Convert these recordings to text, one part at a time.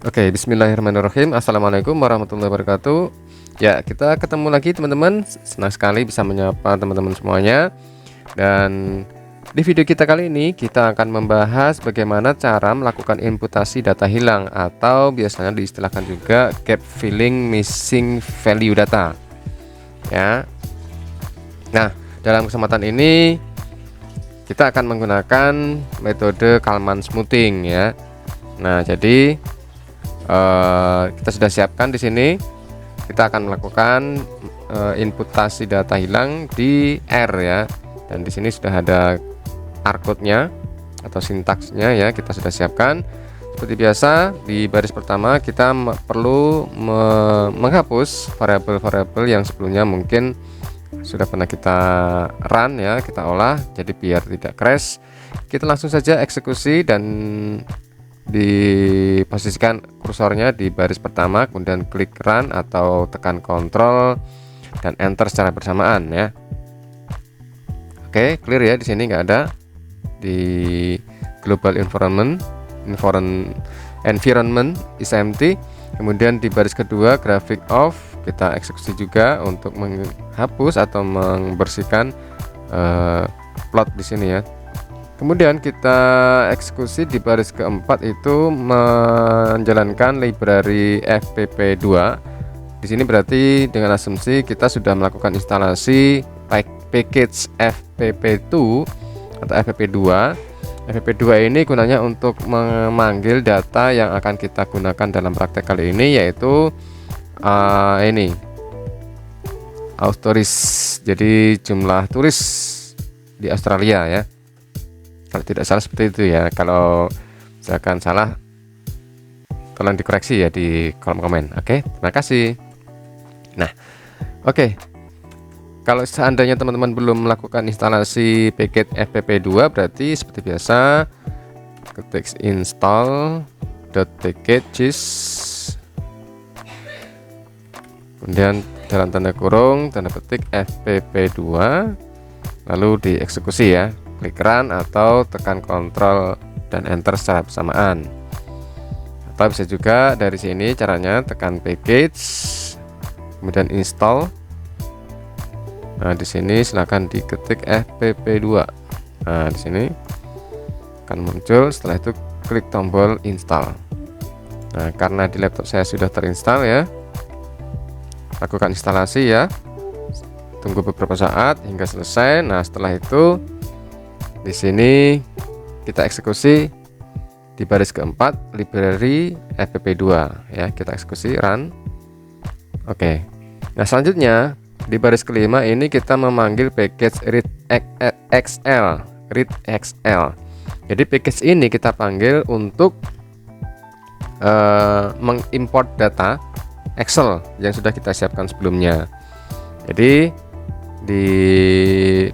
Oke, bismillahirrahmanirrahim. Assalamualaikum warahmatullahi wabarakatuh. Ya, kita ketemu lagi teman-teman. Senang sekali bisa menyapa teman-teman semuanya. Dan di video kita kali ini kita akan membahas bagaimana cara melakukan imputasi data hilang atau biasanya diistilahkan juga gap filling missing value data. Ya. Nah, dalam kesempatan ini kita akan menggunakan metode Kalman smoothing ya. Nah, jadi kita sudah siapkan di sini. Kita akan melakukan imputasi data hilang di R ya. Dan di sini sudah ada R-code-nya atau sintaksnya ya, kita sudah siapkan. Seperti biasa, di baris pertama kita perlu menghapus variabel-variabel yang sebelumnya mungkin sudah pernah kita run ya, kita olah. Jadi biar tidak crash, kita langsung saja eksekusi dan diposisikan kursornya di baris pertama, kemudian klik run atau tekan Ctrl dan Enter secara bersamaan ya. Oke, clear ya, di sini nggak ada di global environment is empty. Kemudian di baris kedua graphic off, kita eksekusi juga untuk menghapus atau membersihkan plot di sini ya. Kemudian kita eksekusi di baris keempat itu menjalankan library fpp2. Di sini berarti dengan asumsi kita sudah melakukan instalasi package fpp2 atau fpp2. Fpp2 ini gunanya untuk memanggil data yang akan kita gunakan dalam praktek kali ini, yaitu ini Austuris. Jadi jumlah turis di Australia ya. Kalau tidak salah seperti itu ya. Kalau misalkan salah, tolong dikoreksi ya di kolom komen. Oke, terima kasih. Nah, oke. Kalau seandainya teman-teman belum melakukan instalasi package fpp2, berarti seperti biasa ketik install.packages, kemudian dalam tanda kurung tanda petik fpp2, lalu dieksekusi ya. Klik run atau tekan Ctrl dan Enter secara bersamaan. Atau bisa juga dari sini caranya tekan package, kemudian install. Nah, di sini silahkan diketik fpp2. Nah, di sini akan muncul. Setelah itu klik tombol install. Nah, karena di laptop saya sudah terinstall ya, lakukan instalasi ya. Tunggu beberapa saat hingga selesai. Nah, setelah itu di sini kita eksekusi di baris keempat library fpp2 ya, kita eksekusi run. Oke. Nah, selanjutnya di baris kelima ini kita memanggil package readxl. Jadi package ini kita panggil untuk mengimport data Excel yang sudah kita siapkan sebelumnya. Jadi di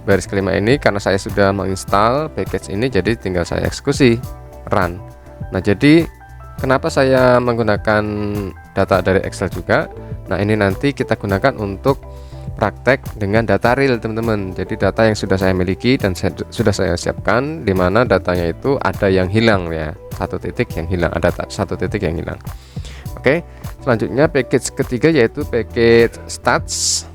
baris kelima ini karena saya sudah menginstal package ini, jadi tinggal saya eksekusi run. Nah, jadi kenapa saya menggunakan data dari Excel juga? Nah, ini nanti kita gunakan untuk praktek dengan data real teman-teman. Jadi data yang sudah saya miliki dan sudah saya siapkan, di mana datanya itu ada yang hilang ya, satu titik yang hilang, ada satu titik yang hilang. Oke, selanjutnya package ketiga yaitu package stats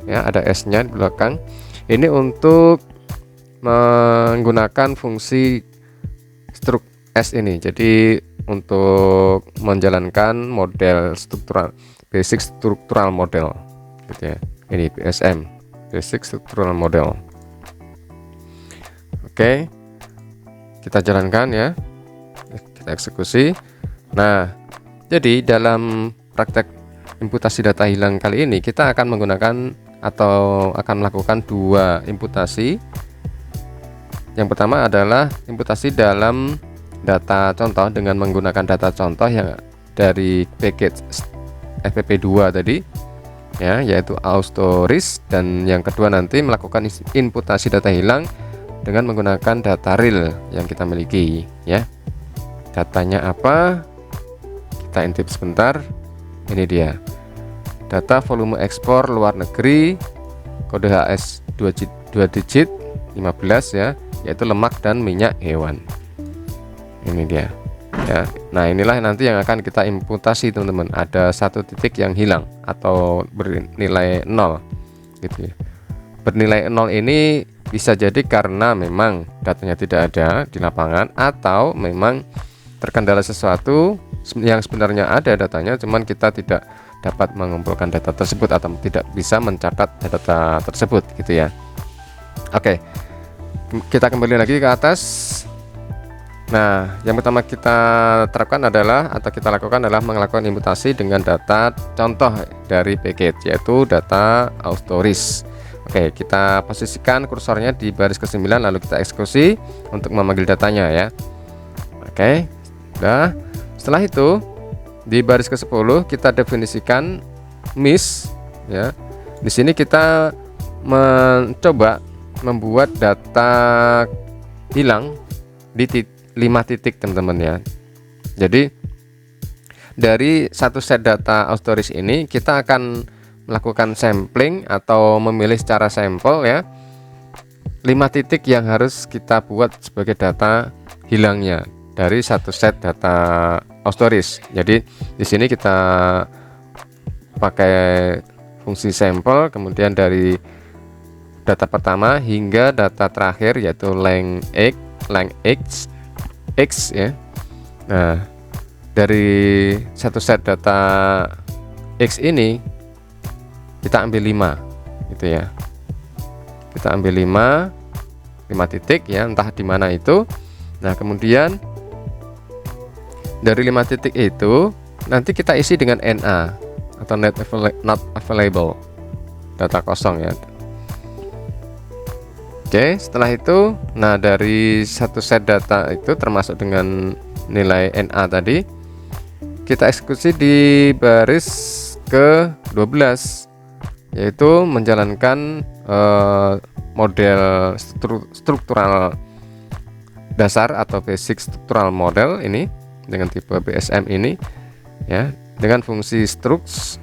ya, ada S-nya di belakang. Ini untuk menggunakan fungsi struk S ini. Jadi untuk menjalankan model struktural, basic structural model gitu ya. Ini BSM, basic structural model. Oke, kita jalankan ya, kita eksekusi. Nah, jadi dalam praktek imputasi data hilang kali ini kita akan menggunakan atau akan melakukan dua imputasi. Yang pertama adalah imputasi dalam data contoh dengan menggunakan data contoh yang dari package fpp2 tadi ya, yaitu Austuris. Dan yang kedua nanti melakukan imputasi data hilang dengan menggunakan data real yang kita miliki ya. Datanya apa? Kita intip sebentar. Ini dia. Data volume ekspor luar negeri, kode HS 2 digit 15 ya, yaitu lemak dan minyak hewan. Ini dia. ya. Nah, inilah nanti yang akan kita imputasi teman-teman. Ada satu titik yang hilang atau bernilai 0 gitu ya. Bernilai 0 ini bisa jadi karena memang datanya tidak ada di lapangan, atau memang terkendala sesuatu yang sebenarnya ada datanya, cuman kita tidak dapat mengumpulkan data tersebut atau tidak bisa mencatat data tersebut gitu ya. Oke, kita kembali lagi ke atas. Nah, yang pertama kita terapkan adalah atau kita lakukan adalah melakukan imputasi dengan data contoh dari package, yaitu data autoris. Oke, kita posisikan kursornya di baris ke-9, lalu kita eksekusi untuk memanggil datanya ya. Oke, nah setelah itu di baris ke-10 kita definisikan miss ya. Di sini kita mencoba membuat data hilang di 5 titik teman-teman ya. Jadi dari satu set data autoris ini kita akan melakukan sampling atau memilih secara sampel ya, 5 titik yang harus kita buat sebagai data hilangnya dari satu set data autoris. Jadi di sini kita pakai fungsi sampel, kemudian dari data pertama hingga data terakhir yaitu length x ya. Nah, dari satu set data x ini kita ambil 5 gitu ya. Kita ambil 5 titik ya, entah di mana itu. Nah, kemudian dari 5 titik itu nanti kita isi dengan NA atau not available, data kosong ya. Oke, setelah itu, nah dari satu set data itu termasuk dengan nilai NA tadi, kita eksekusi di baris ke-12, yaitu menjalankan model struktural dasar atau basic structural model ini dengan tipe BSM ini ya, dengan fungsi struct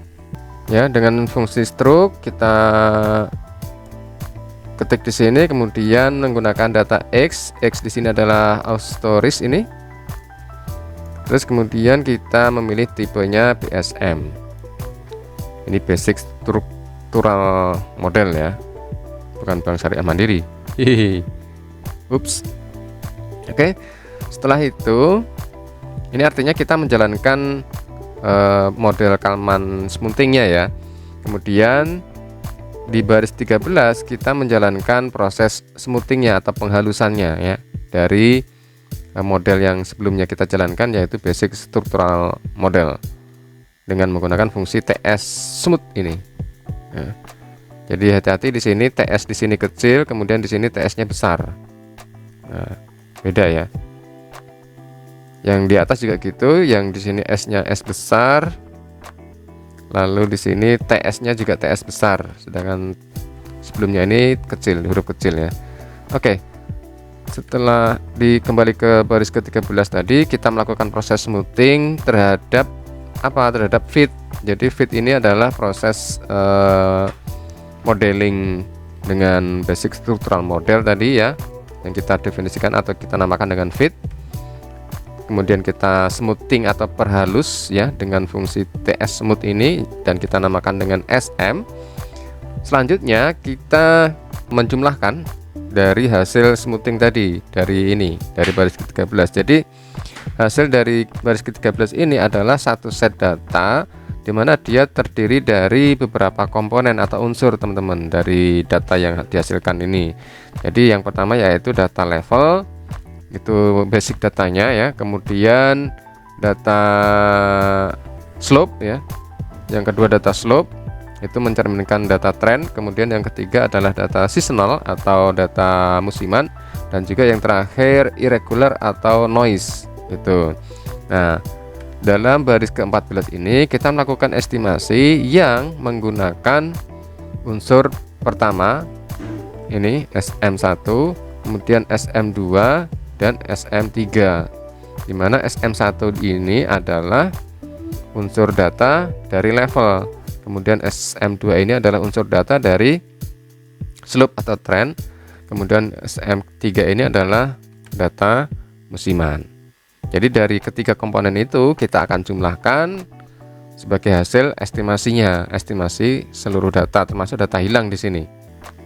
ya. Dengan fungsi struct kita ketik di sini, kemudian menggunakan data x di sini adalah autoris ini. Terus kemudian kita memilih tipenya BSM. Ini basic structural model ya, bukan Bank Syariah Mandiri. Hihi. Ups. Oke, setelah itu ini artinya kita menjalankan model Kalman smoothingnya ya. Kemudian di baris 13 kita menjalankan proses smoothingnya atau penghalusannya ya, dari model yang sebelumnya kita jalankan, yaitu basic structural model dengan menggunakan fungsi TS smooth ini ya. Jadi hati-hati di sini, TS di sini kecil, kemudian di sini TS-nya besar. Nah, beda ya. Yang di atas juga gitu, yang di sini S-nya S besar, lalu di sini TS-nya juga TS besar, sedangkan sebelumnya ini kecil, huruf kecil ya. Oke, setelah kembali ke baris ke-13 tadi, kita melakukan proses smoothing terhadap apa? Terhadap fit. Jadi fit ini adalah proses modeling dengan basic structural model tadi ya, yang kita definisikan atau kita namakan dengan fit. Kemudian kita smoothing atau perhalus ya dengan fungsi TS smooth ini, dan kita namakan dengan SM. Selanjutnya kita menjumlahkan dari hasil smoothing tadi, dari baris ke-13. Jadi hasil dari baris ke-13 ini adalah satu set data di mana dia terdiri dari beberapa komponen atau unsur teman-teman dari data yang dihasilkan ini. Jadi yang pertama yaitu data level, itu basic datanya ya, kemudian data slope ya, yang kedua data slope itu mencerminkan data trend, kemudian yang ketiga adalah data seasonal atau data musiman, dan juga yang terakhir irregular atau noise itu. Nah, dalam baris ke-14 ini kita melakukan estimasi yang menggunakan unsur pertama ini SM1, kemudian SM2 dan SM3, dimana SM1 ini adalah unsur data dari level, kemudian SM2 ini adalah unsur data dari slope atau trend, kemudian SM3 ini adalah data musiman. Jadi dari ketiga komponen itu kita akan jumlahkan sebagai hasil estimasinya, estimasi seluruh data termasuk data hilang di sini.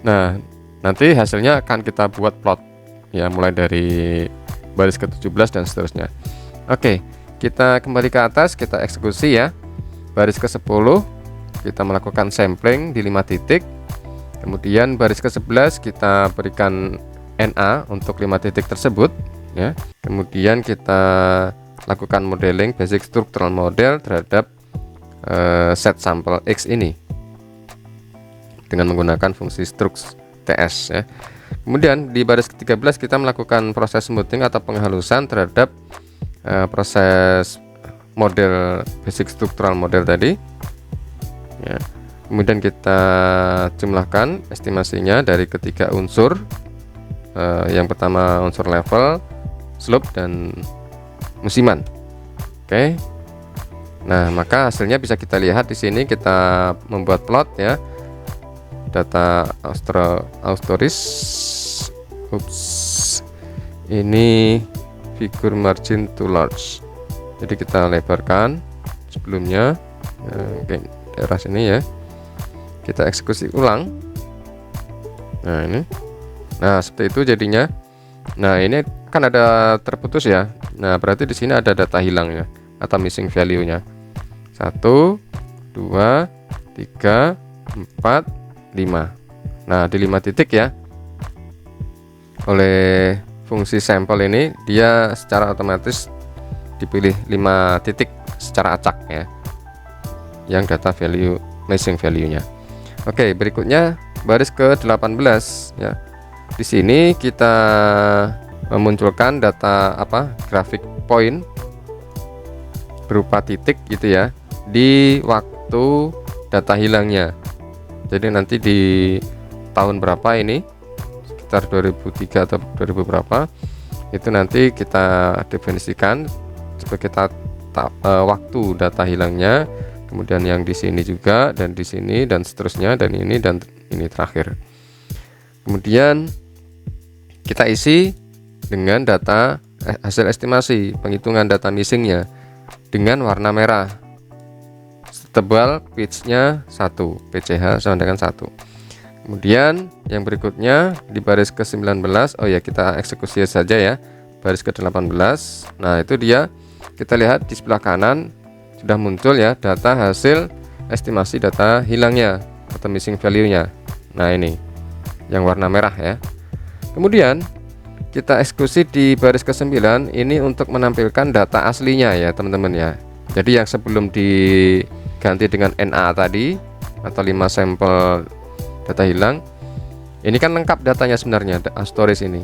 Nah, nanti hasilnya akan kita buat plot ya, mulai dari baris ke-17 dan seterusnya. Oke, kita kembali ke atas, kita eksekusi ya. Baris ke-10 kita melakukan sampling di 5 titik. Kemudian baris ke-11 kita berikan NA untuk 5 titik tersebut ya. Kemudian kita lakukan modeling basic structural model terhadap set sampel X ini dengan menggunakan fungsi struct TS ya. Kemudian di baris ke-13 kita melakukan proses smoothing atau penghalusan terhadap proses model basic structural model tadi ya. Kemudian kita jumlahkan estimasinya dari ketiga unsur. Yang pertama unsur level, slope, dan musiman. Oke. Nah, maka hasilnya bisa kita lihat di sini. Kita membuat plot ya. Data Austoris. Ini figure margin too large. Jadi kita lebarkan sebelumnya. Oke, daerah sini ya. Kita eksekusi ulang. Nah, ini. Nah, seperti itu jadinya. Nah, ini kan ada terputus ya. Nah, berarti di sini ada data hilangnya atau missing value-nya. 1 2 3 4 5. Nah, di 5 titik ya. Oleh fungsi sampel ini dia secara otomatis dipilih 5 titik secara acak ya. Yang data value missing value-nya. Oke, berikutnya baris ke-18 ya. Di sini kita memunculkan data grafik point berupa titik gitu ya di waktu data hilangnya. Jadi nanti di tahun berapa ini, sekitar 2003 atau 2000 berapa, itu nanti kita definisikan sebagai waktu data hilangnya. Kemudian yang di sini juga, dan di sini, dan seterusnya, dan ini terakhir. Kemudian kita isi dengan data hasil estimasi penghitungan data missingnya dengan warna merah. Tebal pitch-nya 1, PCH sama dengan 1. Kemudian yang berikutnya di baris ke-19, oh ya kita eksekusi saja ya. Baris ke-18. Nah, itu dia. Kita lihat di sebelah kanan sudah muncul ya data hasil estimasi data hilangnya atau missing value-nya. Nah, ini yang warna merah ya. Kemudian kita eksekusi di baris ke-9 ini untuk menampilkan data aslinya ya teman-teman ya. Jadi yang sebelum diganti dengan NA tadi atau 5 sampel data hilang, ini kan lengkap datanya sebenarnya Austoris ini.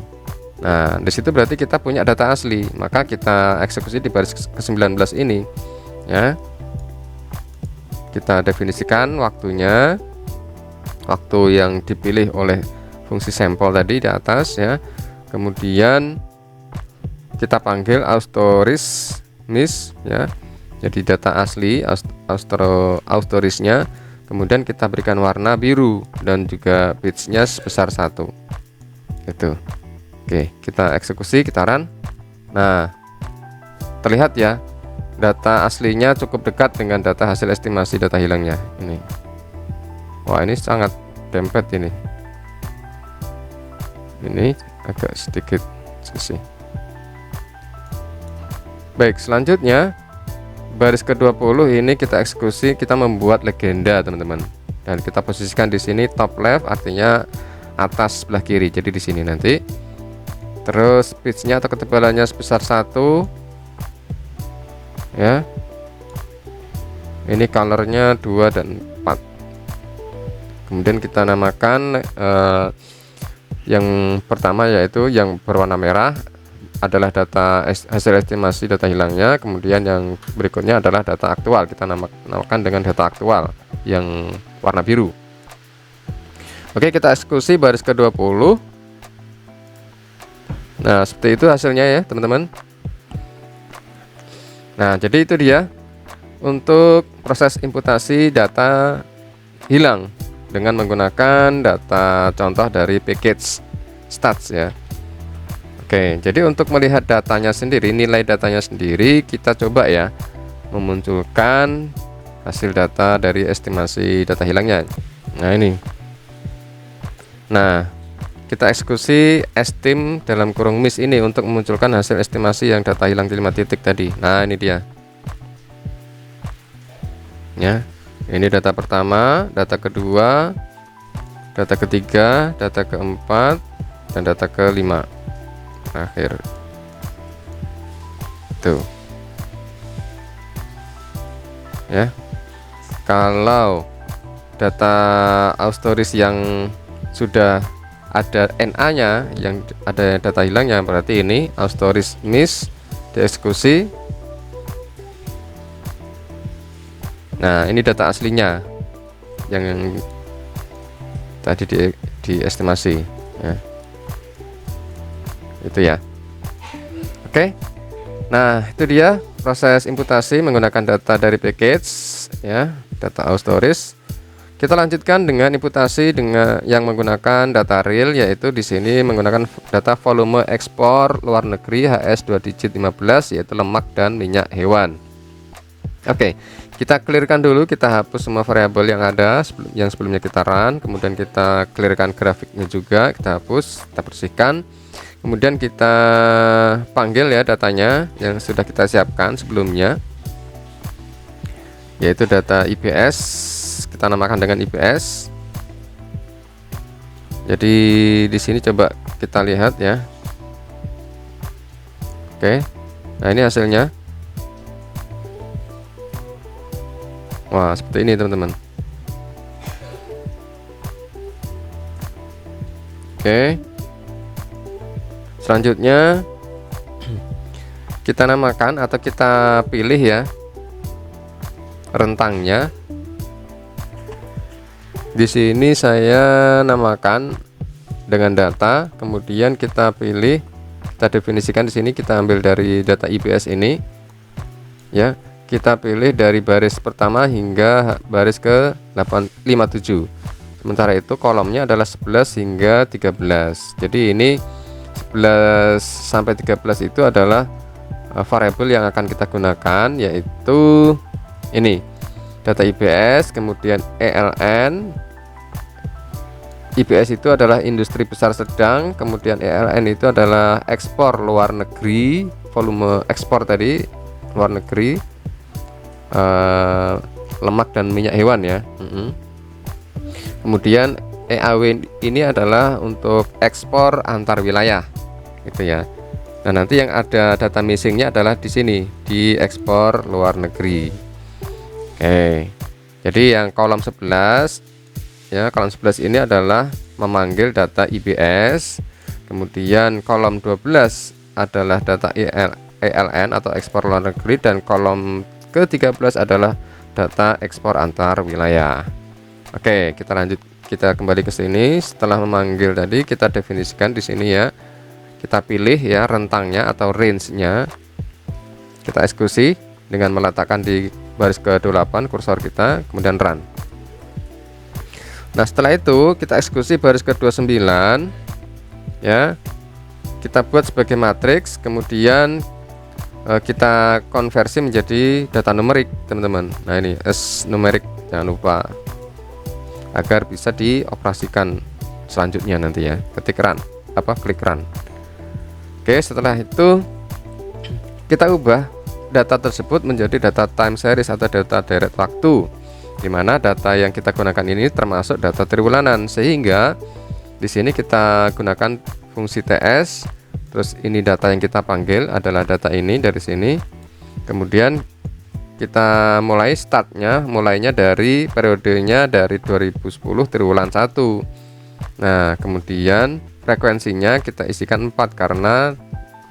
Nah, di situ berarti kita punya data asli, maka kita eksekusi di baris ke-19 ini ya. Kita definisikan waktunya, waktu yang dipilih oleh fungsi sampel tadi di atas ya. Kemudian kita panggil Austoris miss ya. Jadi data asli Austorisnya. Kemudian kita berikan warna biru dan juga pitch-nya sebesar 1. Itu. Oke, kita eksekusi, kita run. Nah, terlihat ya data aslinya cukup dekat dengan data hasil estimasi data hilangnya ini. Wah, ini sangat dempet ini. Ini agak sedikit sisi. Baik, selanjutnya baris ke-20 ini kita eksekusi, kita membuat legenda teman-teman. Dan kita posisikan di sini top left, artinya atas sebelah kiri. Jadi di sini nanti. Terus pitch-nya atau ketebalannya sebesar 1 ya. Ini colornya 2 dan 4. Kemudian kita namakan yang pertama yaitu yang berwarna merah adalah data hasil estimasi data hilangnya. Kemudian yang berikutnya adalah data aktual, kita namakan dengan data aktual yang warna biru. Oke, kita eksekusi baris ke-20. Nah, seperti itu hasilnya ya teman-teman. Nah, jadi itu dia untuk proses imputasi data hilang dengan menggunakan data contoh dari package stats ya. Oke, jadi untuk melihat datanya sendiri, nilai datanya sendiri, kita coba ya memunculkan hasil data dari estimasi data hilangnya. Nah ini, nah kita eksekusi estim dalam kurung miss ini untuk memunculkan hasil estimasi yang data hilang di 5 titik tadi. Nah ini dia ya, ini data pertama, data kedua, data ketiga, data keempat, dan data kelima terakhir tuh ya. Kalau data Austoris yang sudah ada NA nya, yang ada data hilangnya, berarti ini Austoris miss dieksekusi. Nah ini data aslinya yang tadi diestimasi ya, itu ya. Oke, nah itu dia proses imputasi menggunakan data dari package ya, data Austoris. Kita lanjutkan dengan imputasi dengan yang menggunakan data real, yaitu di sini menggunakan data volume ekspor luar negeri HS 2 digit 15, yaitu lemak dan minyak hewan. Oke, kita clearkan dulu, kita hapus semua variabel yang ada yang sebelumnya kita run, kemudian kita clearkan grafiknya juga, kita hapus, kita bersihkan. Kemudian kita panggil ya datanya yang sudah kita siapkan sebelumnya, yaitu data IBS. Kita namakan dengan IBS. Jadi di sini coba kita lihat ya. Oke, nah ini hasilnya. Wah, seperti ini teman-teman. Oke, selanjutnya kita namakan atau kita pilih ya rentangnya. Di sini saya namakan dengan data, kemudian kita pilih, kita definisikan di sini, kita ambil dari data IBS ini ya, kita pilih dari baris pertama hingga baris ke 57. Sementara itu kolomnya adalah 11 hingga 13. Jadi ini 11 sampai 13 itu adalah variabel yang akan kita gunakan, yaitu ini data IBS, kemudian ELN. IBS itu adalah industri besar sedang, kemudian ELN itu adalah ekspor luar negeri, volume ekspor tadi luar negeri, lemak dan minyak hewan ya. Kemudian EAW ini adalah untuk ekspor antar wilayah gitu ya. Nah nanti yang ada data missingnya adalah di sini, di ekspor luar negeri. Oke, jadi yang kolom 11 ya, kolom 11 ini adalah memanggil data IBS, kemudian kolom 12 adalah data ELN atau ekspor luar negeri, dan kolom ke-13 adalah data ekspor antar wilayah. Oke, kita lanjut, kita kembali ke sini. Setelah memanggil tadi, kita definisikan di sini ya, kita pilih ya rentangnya atau range-nya, kita eksekusi dengan meletakkan di baris ke-28 kursor kita, kemudian run. Nah setelah itu kita eksekusi baris ke-29 ya, kita buat sebagai matriks, kemudian kita konversi menjadi data numerik teman-teman. Nah ini S numerik, jangan lupa, agar bisa dioperasikan selanjutnya nanti ya, ketik run, klik run. Oke, setelah itu kita ubah data tersebut menjadi data time series atau data direct waktu, dimana data yang kita gunakan ini termasuk data triwulanan, sehingga di sini kita gunakan fungsi TS. Terus ini data yang kita panggil adalah data ini dari sini. Kemudian kita mulai mulainya dari periodenya dari 2010 triwulan 1. Nah kemudian frekuensinya kita isikan 4 karena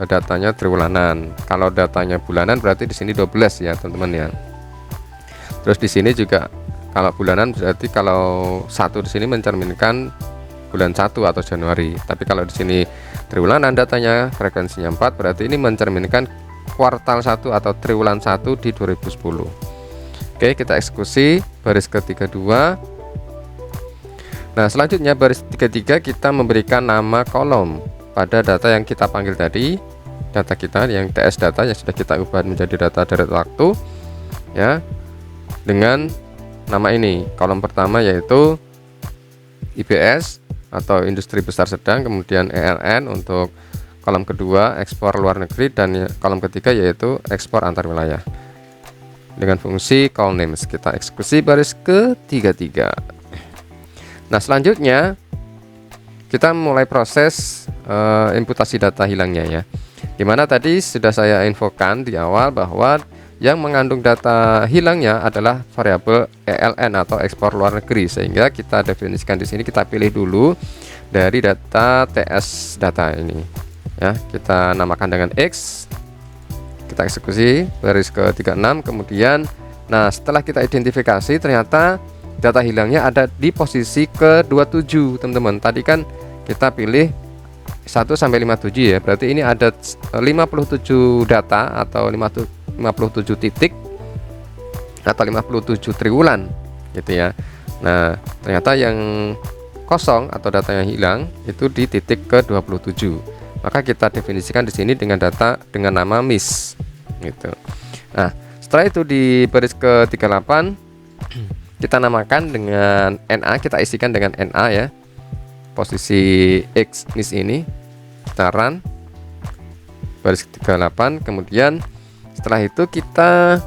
datanya triwulanan. Kalau datanya bulanan berarti di sini 12 ya teman-teman ya. Terus di sini juga kalau bulanan berarti kalau 1 di sini mencerminkan bulan 1 atau Januari. Tapi kalau di sini triwulanan datanya frekuensinya 4, berarti ini mencerminkan kuartal 1 atau triwulan 1 di 2010. Oke, kita eksekusi baris ke-32. Nah selanjutnya baris 33 kita memberikan nama kolom pada data yang kita panggil tadi, data kita yang TS data yang sudah kita ubah menjadi data deret waktu ya, dengan nama ini. Kolom pertama yaitu IBS atau industri besar sedang, kemudian ELN untuk kolom kedua ekspor luar negeri, dan kolom ketiga yaitu ekspor antar wilayah dengan fungsi call names. Kita eksekusi baris ke-33. Nah, selanjutnya kita mulai proses imputasi data hilangnya ya, dimana tadi sudah saya infokan di awal bahwa yang mengandung data hilangnya adalah variabel ELN atau ekspor luar negeri, sehingga kita definisikan di sini. Kita pilih dulu dari data TS data ini ya, kita namakan dengan X, kita eksekusi baris ke-36. Kemudian nah, setelah kita identifikasi, ternyata data hilangnya ada di posisi ke-27 teman-teman. Tadi kan kita pilih 1 sampai 57 ya, berarti ini ada 57 data atau 57 titik atau 57 triwulan gitu ya. Nah, ternyata yang kosong atau data yang hilang itu di titik ke-27. Maka kita definisikan di sini dengan data dengan nama miss gitu. Nah, setelah itu di baris ke-38 kita namakan dengan NA, kita isikan dengan NA ya, posisi X miss ini. Kita run baris ke-38. Kemudian setelah itu kita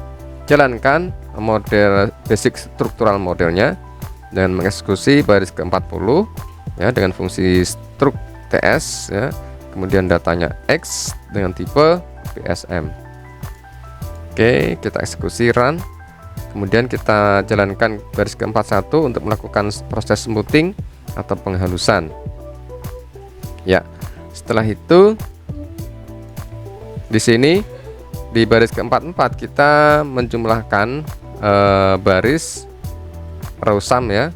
jalankan model basic struktural modelnya dan mengeksekusi baris ke-40 ya, dengan fungsi struk TS ya, kemudian datanya X dengan tipe BSM. Oke, kita eksekusi run. Kemudian kita jalankan baris ke-41 untuk melakukan proses smoothing atau penghalusan ya. Setelah itu di sini di baris ke-44 kita menjumlahkan baris row sum ya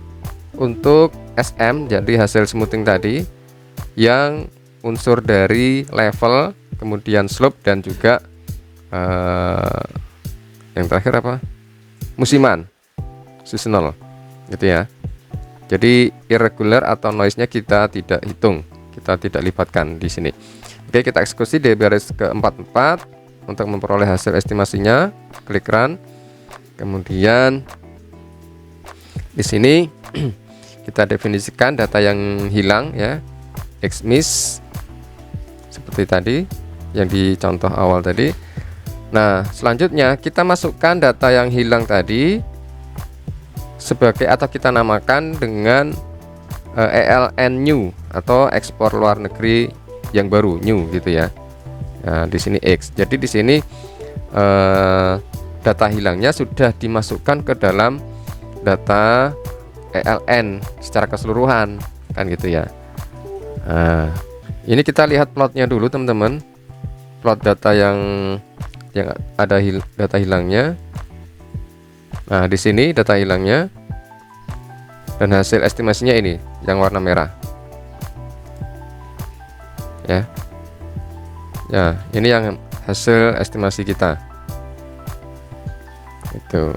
untuk SM, jadi hasil smoothing tadi yang unsur dari level, kemudian slope, dan juga yang terakhir apa, musiman, seasonal gitu ya. Jadi irregular atau noise-nya kita tidak hitung, kita tidak libatkan di sini. Oke, kita eksekusi di baris ke-44 untuk memperoleh hasil estimasinya. Klik run. Kemudian di sini kita definisikan data yang hilang ya, xmiss seperti tadi yang di contoh awal tadi. Nah, selanjutnya kita masukkan data yang hilang tadi sebagai, atau kita namakan dengan ELN new atau ekspor luar negeri yang baru, new gitu ya. Nah, di sini X. Jadi di sini data hilangnya sudah dimasukkan ke dalam data ELN secara keseluruhan kan gitu ya. Nah, ini kita lihat plotnya dulu teman-teman. Plot data yang ada data hilangnya. Nah, di sini data hilangnya dan hasil estimasinya ini yang warna merah. Ya. Ya, ini yang hasil estimasi kita. Itu.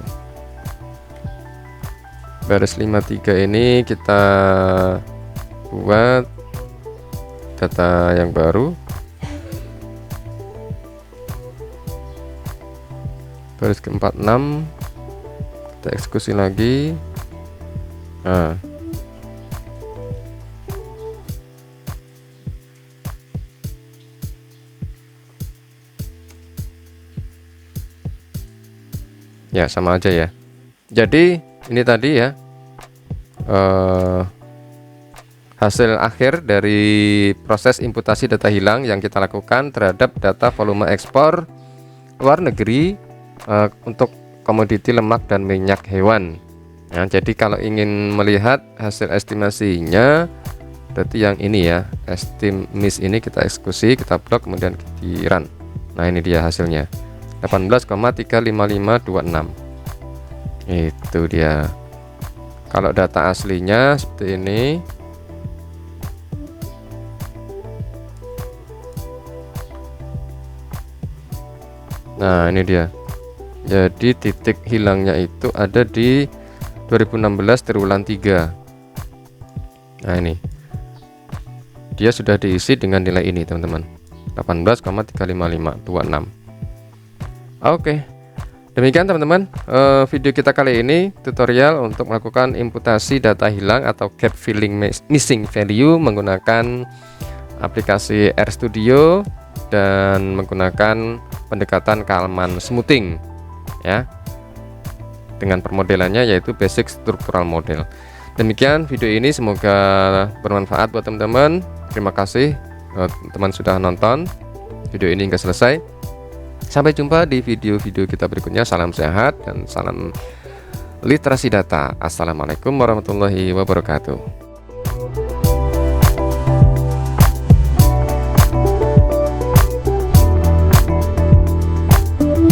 Baris 53 ini kita buat data yang baru. Baris ke-46 kita eksekusi lagi. Nah, ya sama aja ya. Jadi ini tadi ya hasil akhir dari proses imputasi data hilang yang kita lakukan terhadap data volume ekspor luar negeri untuk komoditi lemak dan minyak hewan. Nah, jadi kalau ingin melihat hasil estimasinya, berarti yang ini ya, estimis ini kita eksekusi, kita blok, kemudian di run. Nah, ini dia hasilnya 18,35526. Itu dia. Kalau data aslinya seperti ini. Nah, ini dia. Jadi titik hilangnya itu ada di 2016 triwulan 3. Nah, ini dia sudah diisi dengan nilai ini teman-teman, 18,35526. Oke, demikian teman-teman video kita kali ini, tutorial untuk melakukan imputasi data hilang atau gap filling missing value menggunakan aplikasi RStudio dan menggunakan pendekatan Kalman smoothing ya, dengan permodelannya yaitu basic structural model. Demikian video ini, semoga bermanfaat buat teman-teman. Terima kasih teman sudah nonton video ini hingga selesai. Sampai jumpa di video-video kita berikutnya. Salam sehat dan salam literasi data. Assalamualaikum warahmatullahi wabarakatuh.